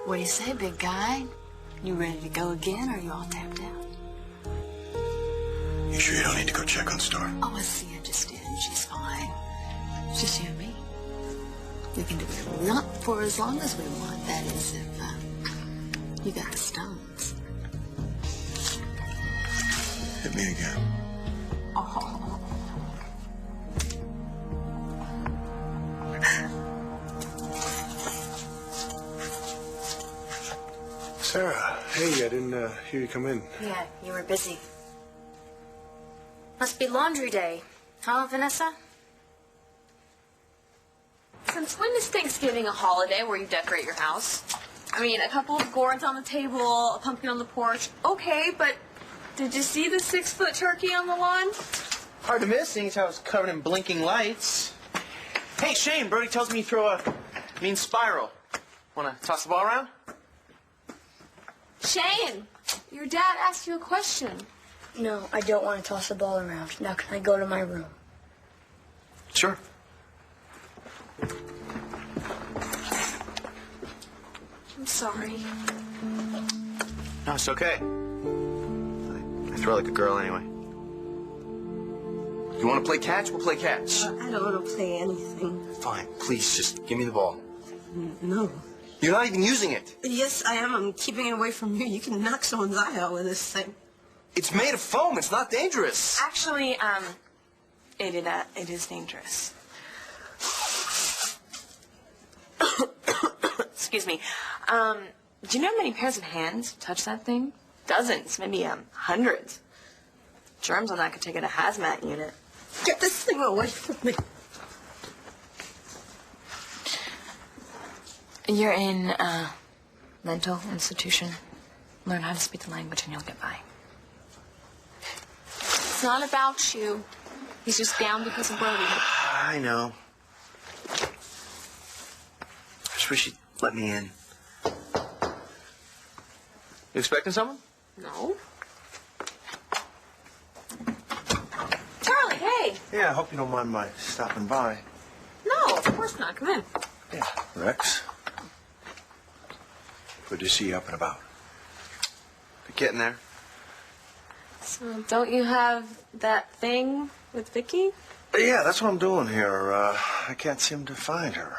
What do you say, big guy? You ready to go again, or are you all tapped out? You sure you don't need to go check on Star? Oh, Sia just did, and she's fine. It's just you and me. We can do whatever we want for as long as we want. That is, if you got the stones. Hit me again. Oh. Sarah, hey, I didn't hear you come in. Yeah, you were busy. Must be laundry day. Huh, Vanessa? Since when is Thanksgiving a holiday where you decorate your house? I mean, a couple of gourds on the table, a pumpkin on the porch. Okay, but did you see the 6-foot turkey on the lawn? Hard to miss, seeing as how it's covered in blinking lights. Hey, Shane, Brody tells me you throw a mean spiral. Want to toss the ball around? Shane, your dad asked you a question. No, I don't want to toss the ball around. Now can I go to my room? Sure. I'm sorry. No, it's okay. I throw like a girl anyway. You want to play catch? We'll play catch. I don't want to play anything. Fine. Please, just give me the ball. No. You're not even using it. Yes, I am. I'm keeping it away from you. You can knock someone's eye out with this thing. It's made of foam. It's not dangerous. Actually, it is dangerous. Excuse me. Do you know how many pairs of hands touch that thing? Dozens, maybe hundreds. Germs on that could take it a hazmat unit. Get this thing away from me. You're in a mental institution. Learn how to speak the language and you'll get by. It's not about you. He's just down because of Brody. I know. I just wish you'd let me in. You expecting someone? No. Charlie, hey! Yeah, I hope you don't mind my stopping by. No, of course not. Come in. Yeah, Rex. Good to see you up and about. We're getting there. So, don't you have that thing with Vicky? Yeah, that's what I'm doing here. I can't seem to find her.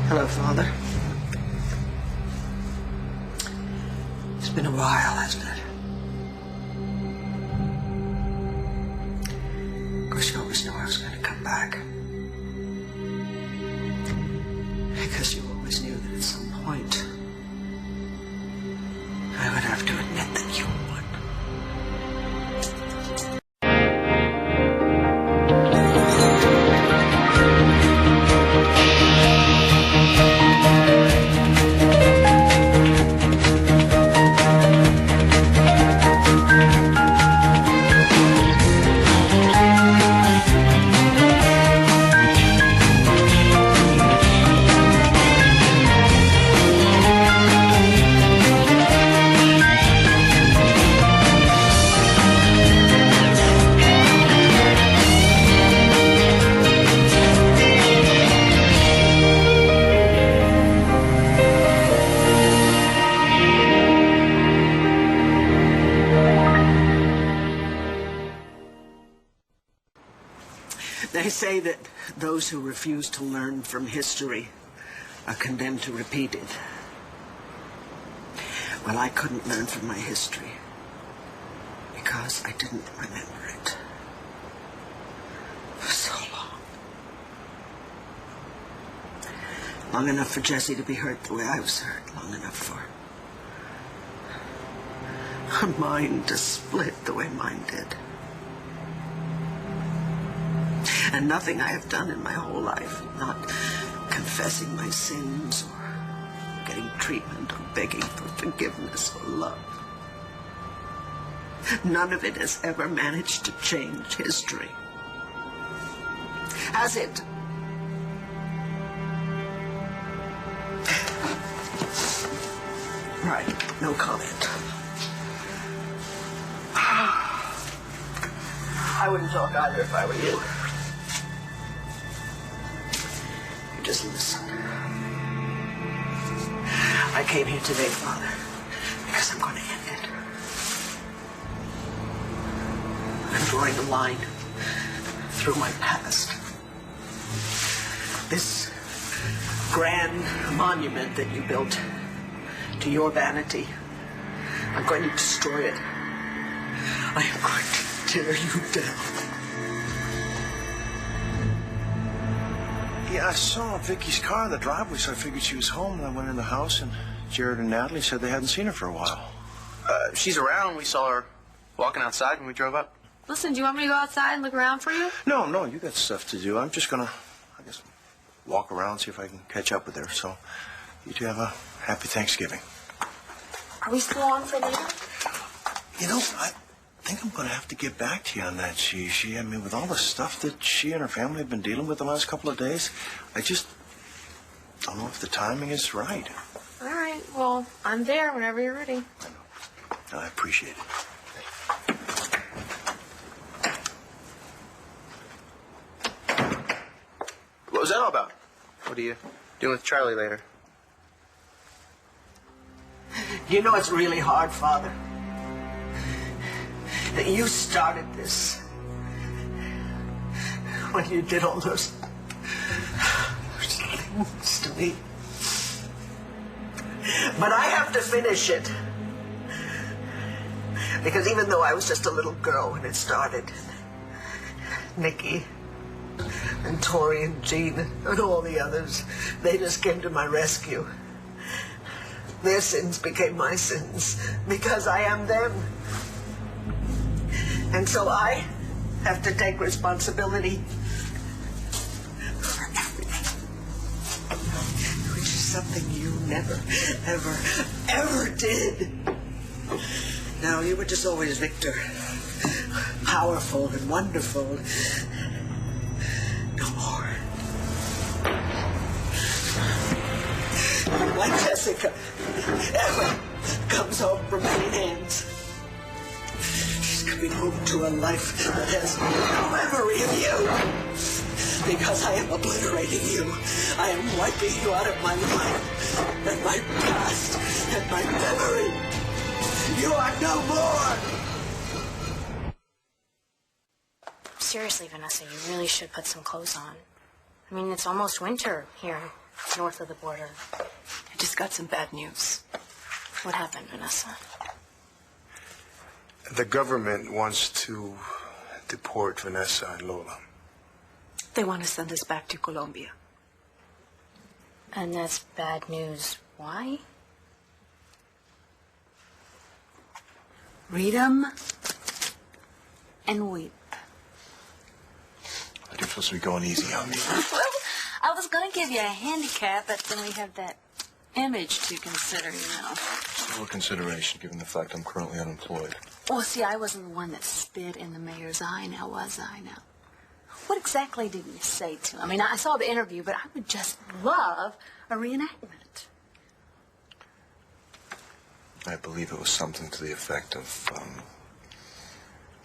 Hello, Father. It's been a while, hasn't it? Of course, you always knew I was going to come back. Because you always knew that at some point I would have to admit that you won. They say that those who refuse to learn from history are condemned to repeat it. Well, I couldn't learn from my history because I didn't remember it for so long. Long enough for Jesse to be hurt the way I was hurt. Long enough for our mind to split the way mine did. And nothing I have done in my whole life, not confessing my sins or getting treatment or begging for forgiveness or love, none of it has ever managed to change history. Has it? Right, no comment. I wouldn't talk either if I were you. just listen. I came here today, Father, because I'm going to end it. I'm drawing a line through my past. This grand monument that you built to your vanity, I'm going to destroy it. I am going to tear you down. Yeah, I saw Vicky's car in the driveway, so I figured she was home, and I went in the house, and Jared and Natalie said they hadn't seen her for a while. She's around. We saw her walking outside when we drove up. Listen, do you want me to go outside and look around for you? No, you got stuff to do. I'm just gonna, I guess, walk around, see if I can catch up with her. So, you two have a happy Thanksgiving. Are we still on for later? You know, I think I'm gonna have to get back to you on that, I mean, with all the stuff that she and her family have been dealing with the last couple of days, I just don't know if the timing is right. All right, well, I'm there whenever you're ready. I appreciate it. What was that all about? What are you doing with Charlie later? You know it's really hard, Father, that you started this when you did all those things to me. But I have to finish it. Because even though I was just a little girl when it started, Nikki and Tori and Jean and all the others, they just came to my rescue. Their sins became my sins because I am them. And so I have to take responsibility for everything, which is something you never, ever, ever did. No, you were just always Victor. Powerful and wonderful. No more. Like Jessica ever comes home from many hands. She's coming home to a life that has no memory of you. Because I am obliterating you. I am wiping you out of my life and my past and my memory. You are no more! Seriously, Vanessa, you really should put some clothes on. I mean, it's almost winter here north of the border. I just got some bad news. What happened, Vanessa? The government wants to deport Vanessa and Lola. They want to send us back to Colombia. And that's bad news. Why? Read 'em and weep. You're supposed to be going easy on me. Well, I was going to give you a handicap, but then we have that image to consider, you know. For consideration, given the fact I'm currently unemployed. Well, see, I wasn't the one that spit in the mayor's eye now, was I now? What exactly did you say to him? I mean, I saw the interview, but I would just love a reenactment. I believe it was something to the effect of,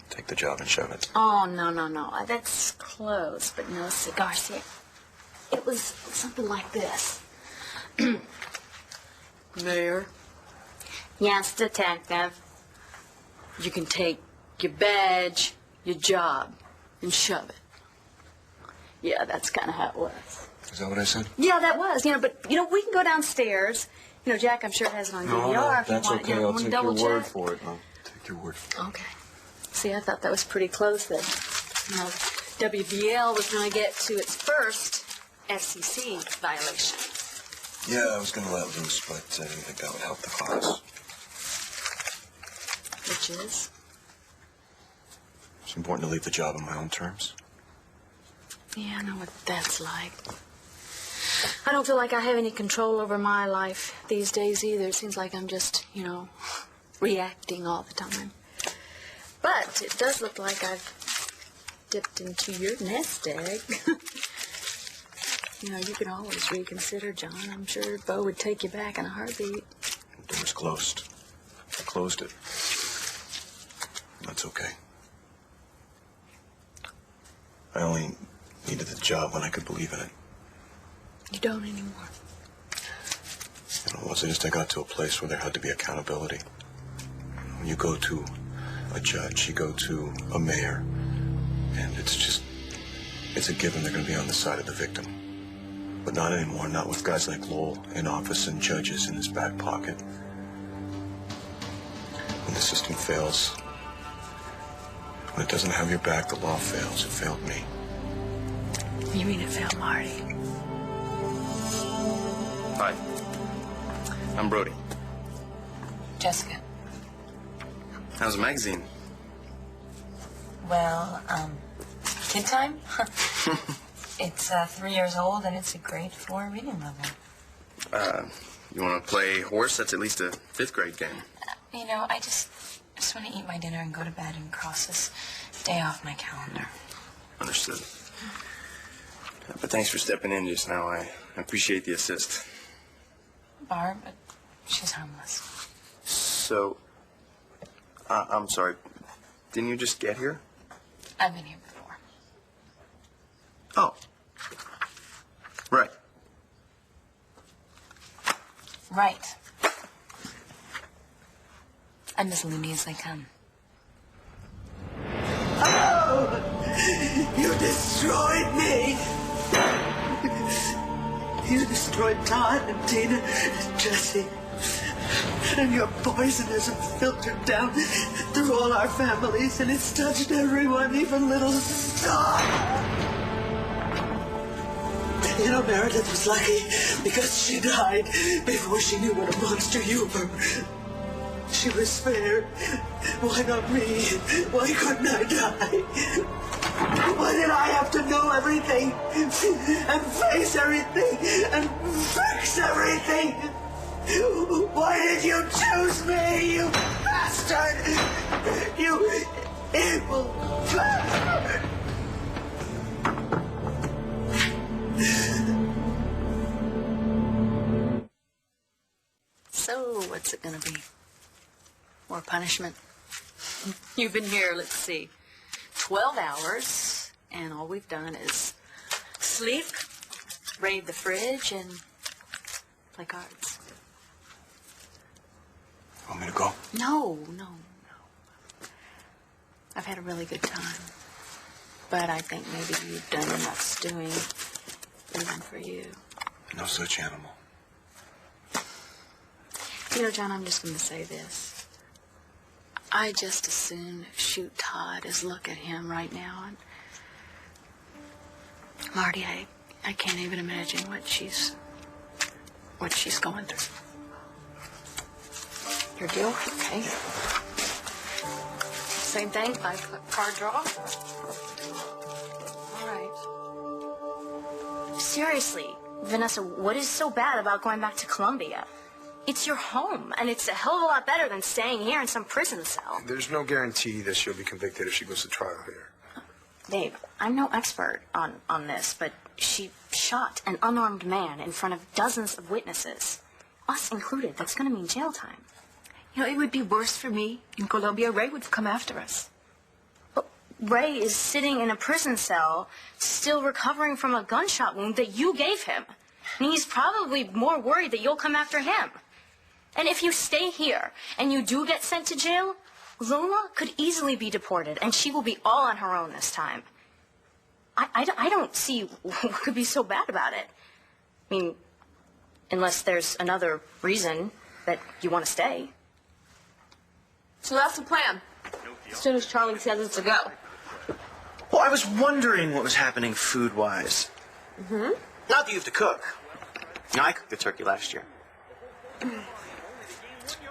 take the job and shove it. Oh, no. That's close, but no cigar. See, it was something like this. Mayor? Yes, detective. You can take your badge, your job, and shove it. Yeah, that's kind of how it was. Is that what I said? Yeah, that was. But we can go downstairs. Jack, I'm sure has it on DVR. If that's you want, okay. I'll want to take double your word check. for it. I'll take your word for it. Okay. See, I thought that was pretty close then. WBL was going to get to its first FCC violation. Yeah, I was going to let loose, but I didn't think that would help the cause. Which is? It's important to leave the job on my own terms. Yeah, I know what that's like. I don't feel like I have any control over my life these days either. It seems like I'm just, reacting all the time. But it does look like I've dipped into your nest egg. You can always reconsider, John. I'm sure Bo would take you back in a heartbeat. The door's closed. I closed it. That's okay. I only needed the job when I could believe in it. You don't anymore. You know, once I got to a place where there had to be accountability. When you go to a judge, you go to a mayor, and it's a given they're going to be on the side of the victim. But not anymore, not with guys like Lowell in office and judges in his back pocket. When the system fails, when it doesn't have your back, the law fails. It failed me. You mean it failed Marty? Hi. I'm Brody. Jessica. How's the magazine? Well, kid time? It's 3 years old, and it's a grade 4 reading level. You want to play horse? That's at least a 5th grade game. You know, I just want to eat my dinner and go to bed and cross this day off my calendar. Understood. But thanks for stepping in just now. I appreciate the assist. Barb, she's harmless. So, I'm sorry. Didn't you just get here? I've been here before. Oh. Right. Right. I'm as loony as I come. Oh, you destroyed me. You destroyed Todd and Tina and Jesse. And your poison has filtered down through all our families, and it's touched everyone, even little Star. You know, Meredith was lucky because she died before she knew what a monster you were. She was spared. Why not me? Why couldn't I die? Why did I have to know everything and face everything and fix everything? Why did you choose me, you bastard? You evil bastard! So, what's it gonna be? More punishment? You've been here, let's see, 12 hours, and all we've done is sleep, raid the fridge, and play cards. Want me to go? No. I've had a really good time. But I think maybe you've done enough stewing, even for you. No such animal. You know, John, I'm just going to say this. I just as soon shoot Todd as look at him right now. And Marty, I can't even imagine what she's going through. Your deal? Okay. Same thing, 5-card draw. All right. Seriously, Vanessa, what is so bad about going back to Columbia? It's your home, and it's a hell of a lot better than staying here in some prison cell. There's no guarantee that she'll be convicted if she goes to trial here. Dave, I'm no expert on this, but she shot an unarmed man in front of dozens of witnesses, us included. That's going to mean jail time. You know, it would be worse for me. In Colombia, Ray would come after us. But Ray is sitting in a prison cell, still recovering from a gunshot wound that you gave him. And he's probably more worried that you'll come after him. And if you stay here and you do get sent to jail, Lola could easily be deported, and she will be all on her own this time. I don't see what could be so bad about it. I mean, unless there's another reason that you want to stay. So that's the plan. As soon as Charlie says it's a go. Well, I was wondering what was happening food-wise. Mm-hmm. Not that you have to cook. You know, I cooked the turkey last year.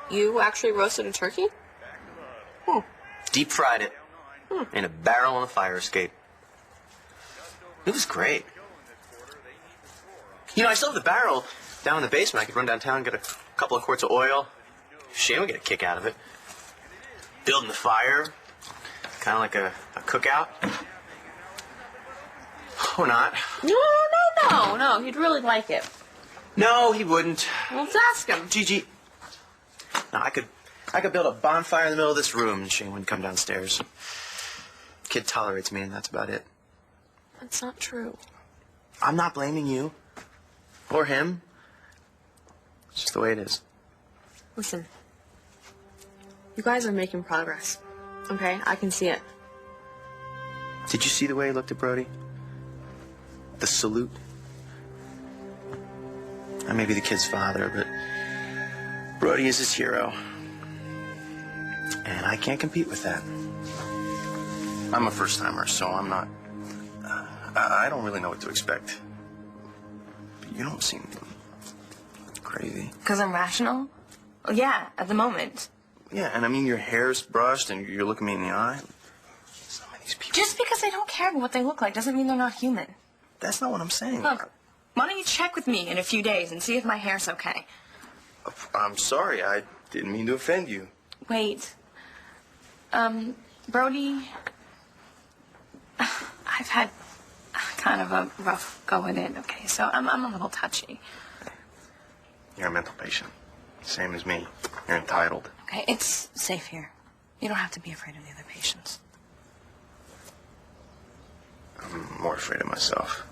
You actually roasted a turkey? Deep fried it in a barrel on a fire escape. It was great. You know, I still have the barrel down in the basement. I could run downtown, get a couple of quarts of oil. Shane would get a kick out of it. Building the fire, kind of like a cookout. Or not. No. He'd really like it. No, he wouldn't. Well, let's ask him. Gigi. No, I could build a bonfire in the middle of this room and Shane wouldn't come downstairs. Kid tolerates me and that's about it. That's not true. I'm not blaming you. Or him. It's just the way it is. Listen, you guys are making progress, okay? I can see it. Did you see the way he looked at Brody? The salute? I may be the kid's father, but Brody is his hero. And I can't compete with that. I'm a first-timer, so I'm not... I don't really know what to expect. But you don't seem crazy. Because I'm rational? Well, yeah, at the moment. Yeah, and I mean, your hair's brushed and you're looking me in the eye. Some of these people... Just because I don't care about what they look like doesn't mean they're not human. That's not what I'm saying. Look, why don't you check with me in a few days and see if my hair's okay? I'm sorry, I didn't mean to offend you. Wait. Brody, I've had kind of a rough go at it, okay? So I'm a little touchy. You're a mental patient. Same as me. You're entitled. Okay, it's safe here. You don't have to be afraid of the other patients. I'm more afraid of myself.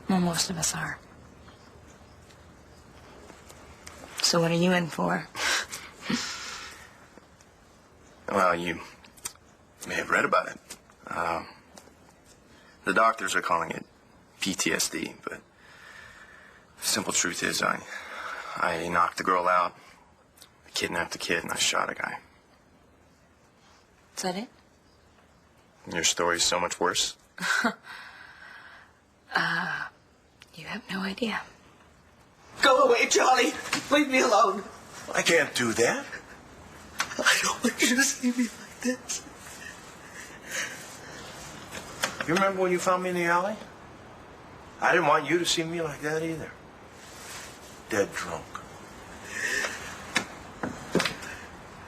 Well, most of us are. So what are you in for? Well, you may have read about it. The doctors are calling it PTSD, but the simple truth is I knocked the girl out, I kidnapped a kid, and I shot a guy. Is that it? Your story's so much worse. You have no idea. Go away, Charlie. Leave me alone. I can't do that. I don't want you to see me like this. You remember when you found me in the alley? I didn't want you to see me like that either. Dead drunk.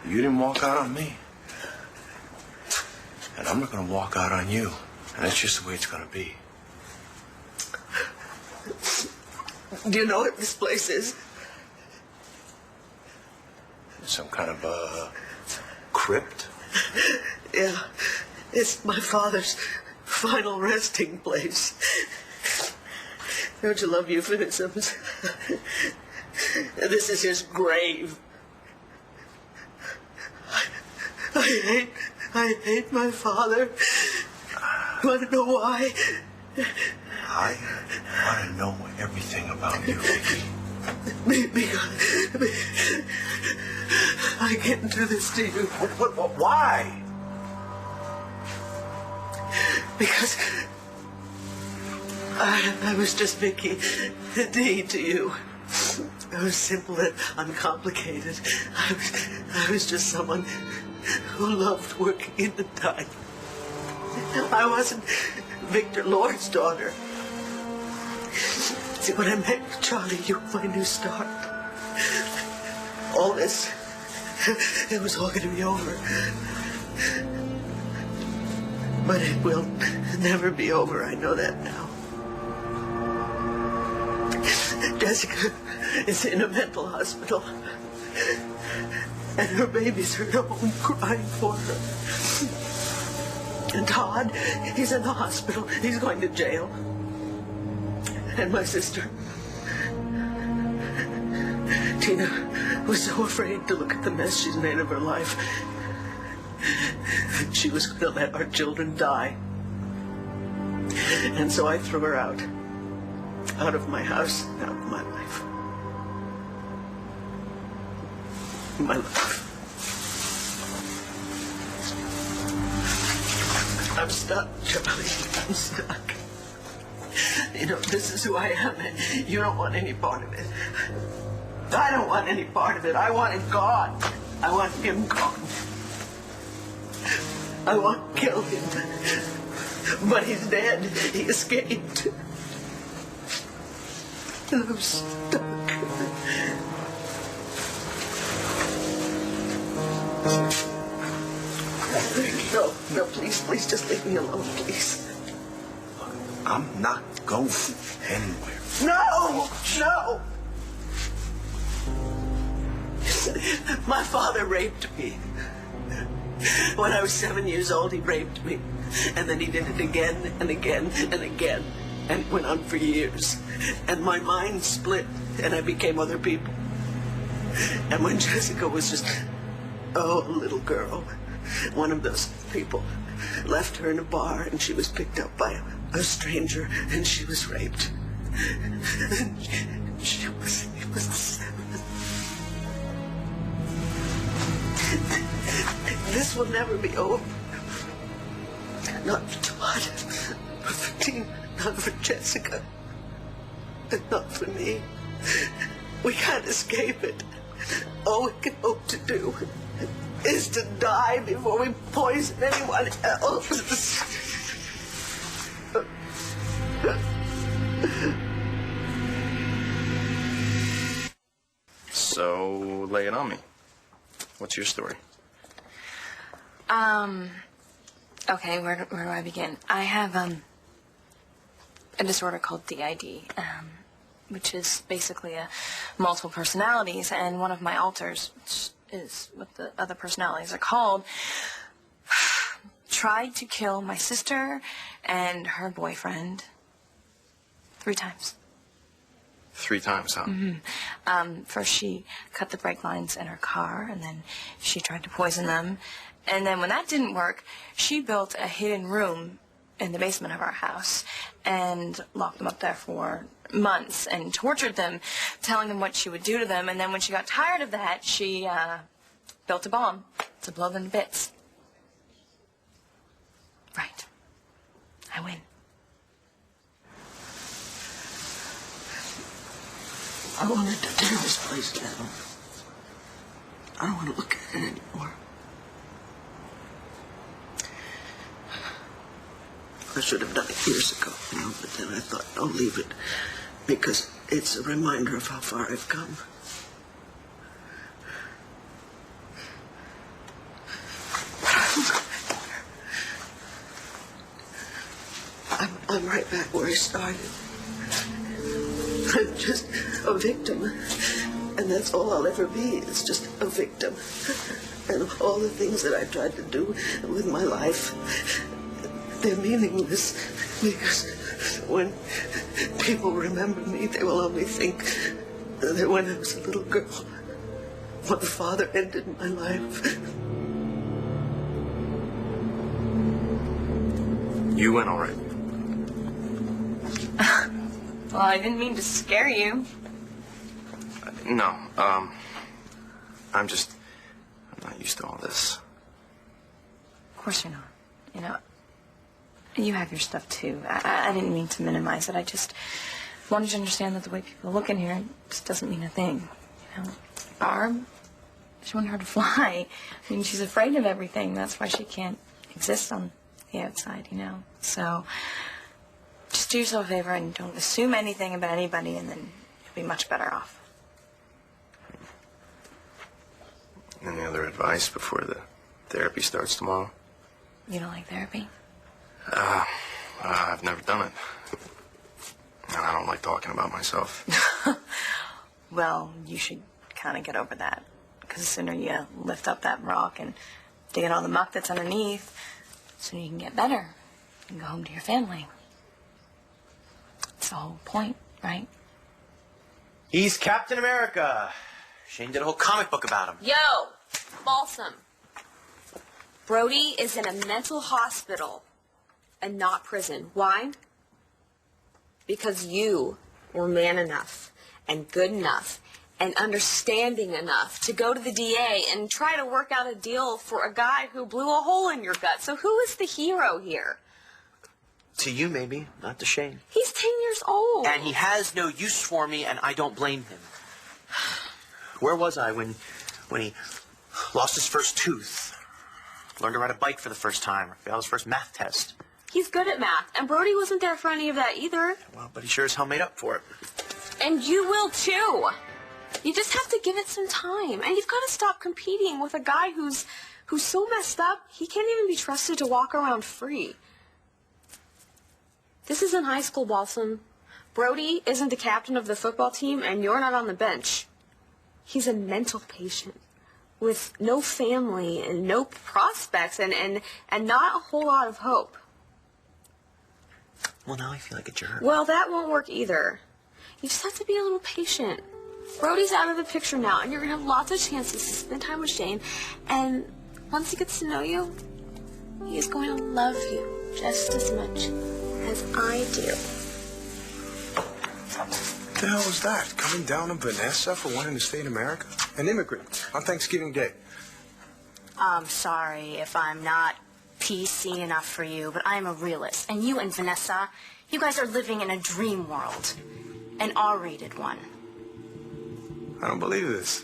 You didn't walk out on me. And I'm not going to walk out on you. And that's just the way it's going to be. Do you know what this place is? Some kind of a crypt? Yeah, it's my father's final resting place. Don't you love euphemisms? This is his grave. I hate my father. You want to know why? I want to know everything about you, Vicky. Because I can't do this to you. Why? Because I was just Vicky D to you. I was simple and uncomplicated. I was just someone who loved working in the dike. I wasn't Victor Lord's daughter. See, when I met Charlie, you were my new start. All this, it was all going to be over. But it will never be over. I know that now. Jessica is in a mental hospital. And her babies are at home crying for her. And Todd, he's in the hospital. He's going to jail. And my sister, Tina, was so afraid to look at the mess she's made of her life. She was going to let our children die. And so I threw her out of my house, out of my life. My life. I'm stuck, Charlie. I'm stuck. You know, this is who I am, and you don't want any part of it. I don't want any part of it. I want it gone. I want him gone. I want to kill him. But he's dead. He escaped. And I'm stuck. No, please, just leave me alone, please. I'm not going anywhere. No! My father raped me. When I was 7 years old, he raped me. And then he did it again and again and again. And it went on for years. And my mind split, and I became other people. And when Jessica was just, a little girl, one of those people left her in a bar, and she was picked up by a stranger, and she was raped. And she was 7. This will never be over. Not for Todd, but for Tina, not for Jessica, and not for me. We can't escape it. All we can hope to do is to die before we poison anyone else. So, lay it on me. What's your story? Okay, where do I begin? I have, a disorder called DID, which is basically a multiple personalities, and one of my alters, which is what the other personalities are called, tried to kill my sister and her boyfriend 3 times. 3 times, huh? First she cut the brake lines in her car, and then she tried to poison them. And then when that didn't work, she built a hidden room in the basement of our house and locked them up there for months and tortured them, telling them what she would do to them. And then when she got tired of that, she built a bomb to blow them to bits. Right. I win. I wanted to tear this place down. I don't want to look at it anymore. I should have done it years ago, but then I thought, I'll leave it, because it's a reminder of how far I've come. But I'm right back where I started. I'm just a victim, and that's all I'll ever be. It's just a victim. And all the things that I tried to do with my life, they're meaningless, because when people remember me, they will only think that when I was a little girl, my father ended my life. You win all right. Well, I didn't mean to scare you. No, I'm not used to all this. Of course you're not. You know, you have your stuff too. I didn't mean to minimize it. I just wanted you to understand that the way people look in here just doesn't mean a thing. You know, Barb, she wanted her to fly. I mean, she's afraid of everything. That's why she can't exist on the outside, you know. So just do yourself a favor and don't assume anything about anybody, and then you'll be much better off. Any other advice before the therapy starts tomorrow? You don't like therapy? I've never done it. And I don't like talking about myself. Well, you should kind of get over that. Because the sooner you lift up that rock and dig out all the muck that's underneath, the sooner you can get better and go home to your family. That's the whole point, right? He's Captain America. Shane did a whole comic book about him. Yo, Balsam. Brody is in a mental hospital and not prison. Why? Because you were man enough and good enough and understanding enough to go to the DA and try to work out a deal for a guy who blew a hole in your gut. So who is the hero here? To you, maybe, not to Shane. He's 10 years old. And he has no use for me, and I don't blame him. Where was I when he lost his first tooth, learned to ride a bike for the first time, or failed his first math test? He's good at math, and Brody wasn't there for any of that either. Well, but he sure as hell made up for it. And you will too. You just have to give it some time, and you've got to stop competing with a guy who's so messed up he can't even be trusted to walk around free. This isn't high school, Balsam. Brody isn't the captain of the football team, and you're not on the bench. He's a mental patient with no family and no prospects and not a whole lot of hope. Well, now I feel like a jerk. Well, that won't work either. You just have to be a little patient. Brody's out of the picture now, and you're going to have lots of chances to spend time with Shane. And once he gets to know you, he is going to love you just as much as I do. What the hell was that? Coming down on Vanessa for wanting to stay in America? An immigrant on Thanksgiving Day. I'm sorry if I'm not PC enough for you, but I'm a realist. And you and Vanessa, you guys are living in a dream world. An R-rated one. I don't believe this.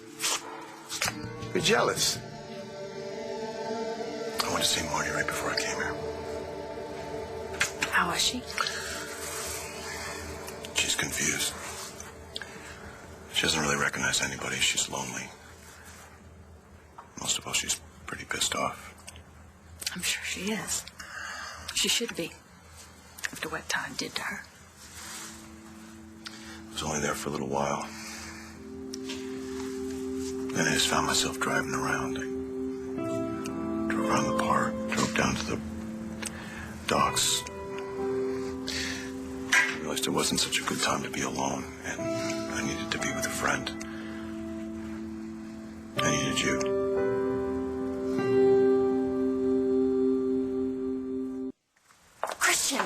You're jealous. I went to see Marty right before I came here. How is she? She's confused. She doesn't really recognize anybody. She's lonely. Most of all, she's pretty pissed off. I'm sure she is. She should be, after what Todd did to her. I was only there for a little while. Then I just found myself driving around. I drove around the park, drove down to the docks. I realized it wasn't such a good time to be alone, and I needed to be with a friend. I needed you. Christian,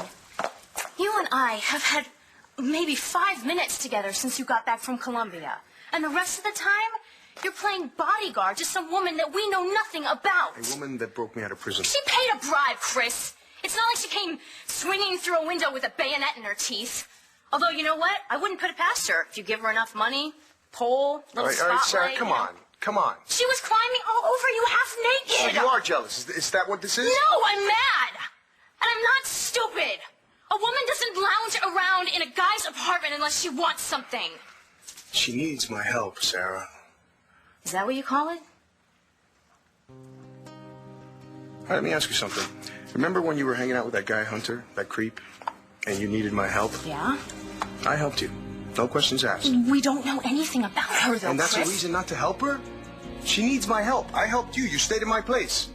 you and I have had maybe 5 minutes together since you got back from Colombia. And the rest of the time, you're playing bodyguard to some woman that we know nothing about. A woman that broke me out of prison. She paid a bribe, Chris. It's not like she came swinging through a window with a bayonet in her teeth. Although, you know what? I wouldn't put it past her. If you give her enough money, pole, little All right, Sarah, spotlight, come you know. on. Come on. She was climbing all over you half So naked. you are jealous. Is that what this is? No, I'm mad. And I'm not stupid. A woman doesn't lounge around in a guy's apartment unless she wants something. She needs my help, Sarah. Is that what you call it? All right, let me ask you something. Remember when you were hanging out with that guy, Hunter, that creep, and you needed my help? Yeah? I helped you. No questions asked. We don't know anything about her, though, And that's Chris. a reason not to help her? She needs my help. I helped you. You stayed in my place.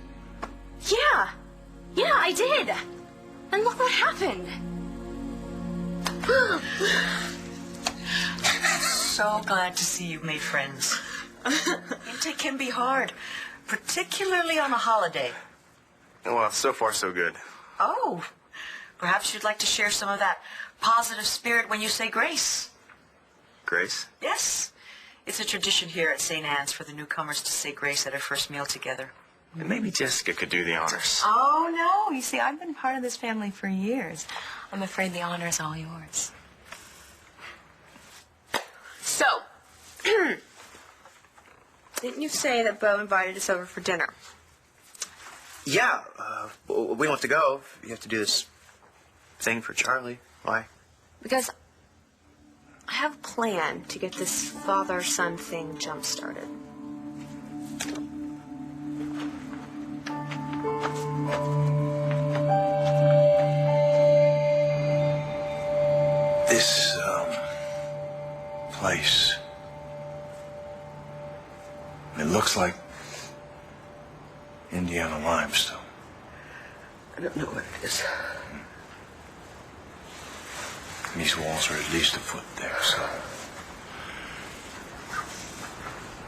Yeah. Yeah, I did. And look what happened. So glad to see you've made friends. It can be hard, particularly on a holiday. Well, so far so good. Oh, perhaps you'd like to share some of that positive spirit when you say grace. Grace? Yes. It's a tradition here at St. Anne's for the newcomers to say grace at our first meal together. And maybe Jessica could do the honors. Oh, no. You see, I've been part of this family for years. I'm afraid the honor is all yours. So, didn't you say that Bo invited us over for dinner? Yeah, we don't have to go. You have to do this thing for Charlie. Why? Because I have a plan to get this father-son thing jump-started. This, place. It looks like Indiana limestone. I don't know what it is. These walls are at least a foot thick, so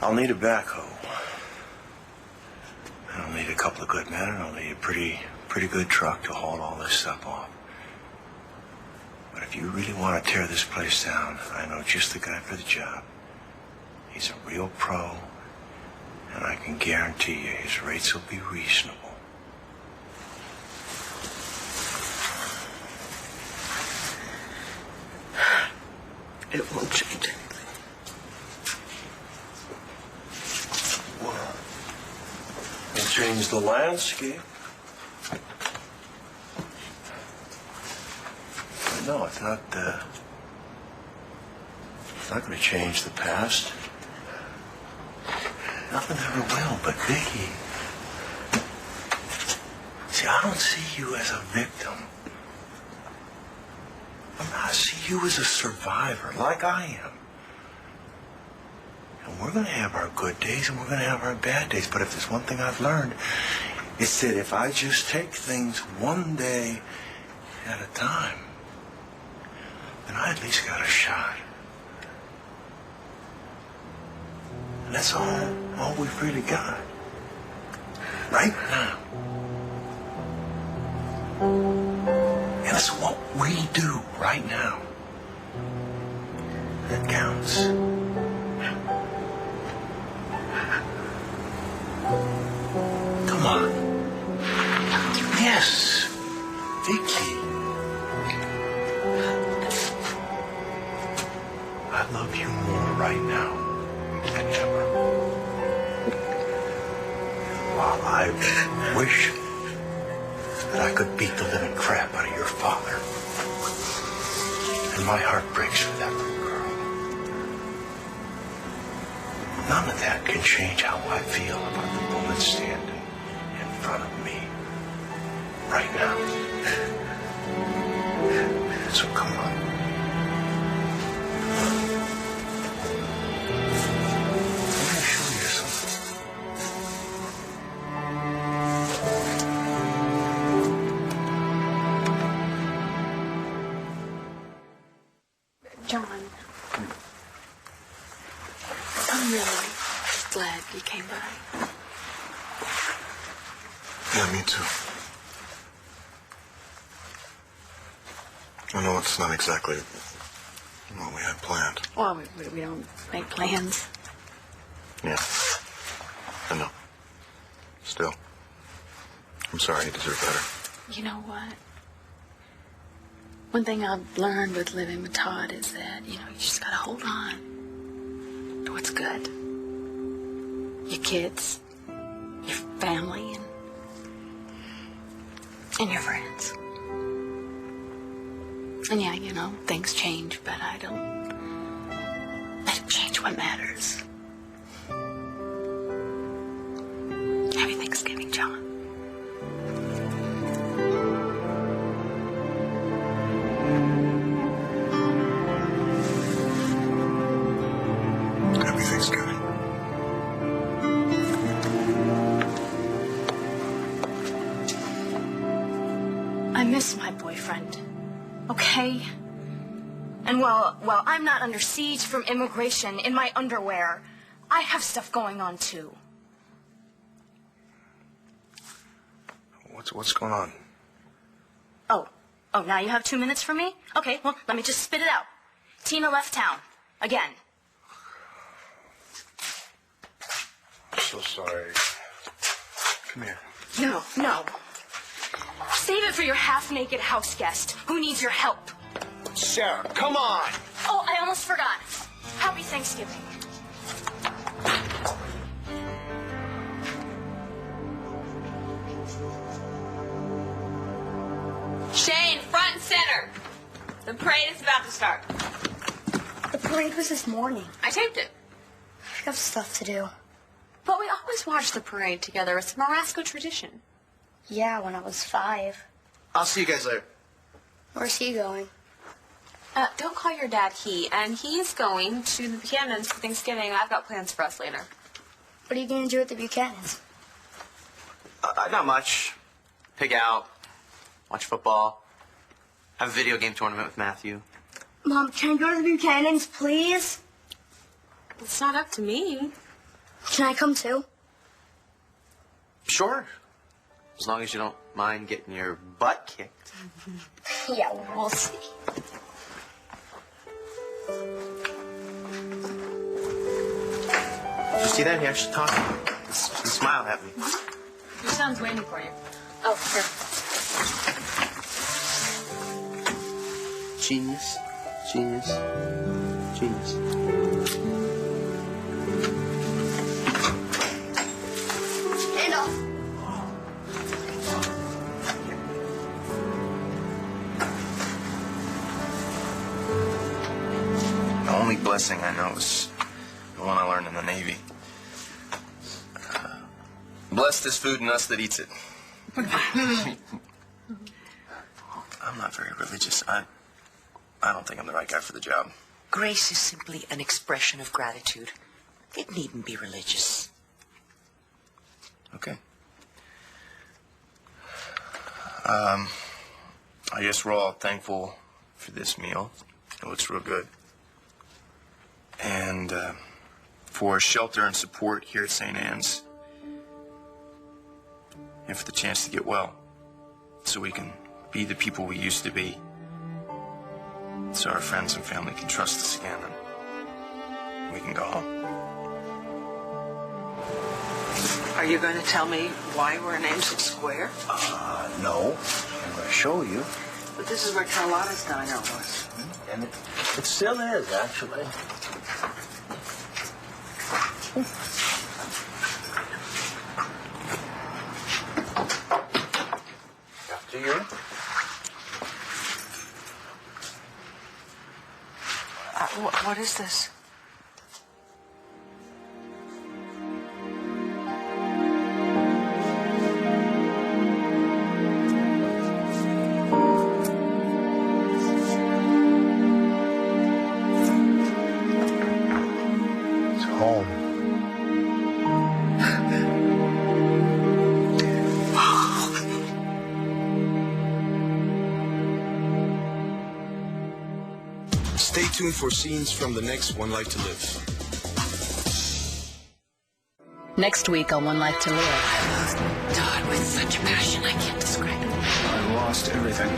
I'll need a backhoe. And I'll need a couple of good men, and I'll need a pretty good truck to haul all this stuff off. But if you really want to tear this place down, I know just the guy for the job. He's a real pro, and I can guarantee you his rates will be reasonable. It won't change anything. It'll change the landscape. No, it's not going to change the past. Nothing ever will, but Vicky, see, I don't see you as a victim. I see you as a survivor, like I am. And we're going to have our good days and we're going to have our bad days. But if there's one thing I've learned, it's that if I just take things one day at a time, then I at least got a shot. And that's all we've really got. Right now. And it's what we do right now that counts. Come on. Yes, Vicky. I love you more right now than ever. While I wish that I could beat the living crap out of your father, and my heart breaks for that little girl, none of that can change how I feel about the woman standing in front of me right now. So come on. Let me show you something. John, I'm really glad you came by. Yeah, me too. I know it's not exactly what we had planned. Well, we don't make plans. Yeah, I know. Still, I'm sorry, you deserve better. You know what? One thing I've learned with living with Todd is that, you just gotta hold on to what's good. Your kids, your family, and your friends. And yeah, things change, but I don't let it change what matters. Happy Thanksgiving, John. Happy Thanksgiving. I miss my boyfriend. Okay? And while I'm not under siege from immigration in my underwear, I have stuff going on too. What's going on? Oh, now you have 2 minutes for me? Okay, well, let me just spit it out. Tina left town. Again. So sorry. Come here. No. Save it for your half-naked house guest who needs your help. Sarah, come on! Oh, I almost forgot. Happy Thanksgiving. Shane, front and center. The parade is about to start. The parade was this morning. I taped it. I have stuff to do. But we always watch the parade together. It's a Marasco tradition. Yeah, when I was 5. I'll see you guys later. Where's he going? Don't call your dad he. And he's going to the Buchanan's for Thanksgiving. I've got plans for us later. What are you going to do at the Buchanan's? Not much. Pig out. Watch football. Have a video game tournament with Matthew. Mom, can I go to the Buchanan's, please? It's not up to me. Can I come too? Sure. As long as you don't mind getting your butt kicked. Yeah, we'll see. Did you see that? He actually talked. He smiled at me. Your son's waiting for you. Oh, here. Genius. Genius. Genius. Stand off. The only blessing I know is the one I learned in the Navy. Blessed is food and us that eats it. I'm not very religious. I don't think I'm the right guy for the job. Grace is simply an expression of gratitude. It needn't be religious. Okay. I guess we're all thankful for this meal. It looks real good. And for shelter and support here at St. Anne's, and for the chance to get well, so we can be the people we used to be, so our friends and family can trust us again, and we can go home. Are you going to tell me why we're in Angel Square? No. I'm going to show you. But this is where Carlotta's diner was. And it still is, actually. After you. What is this? It's home. Stay tuned for scenes from the next One Life to Live. Next week on One Life to Live. God, with such passion, I can't describe it. I lost everything.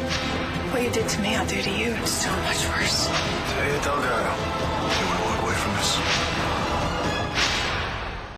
What you did to me, I'll do to you. It's so much worse. Say it, Delgado. You want to walk away from this?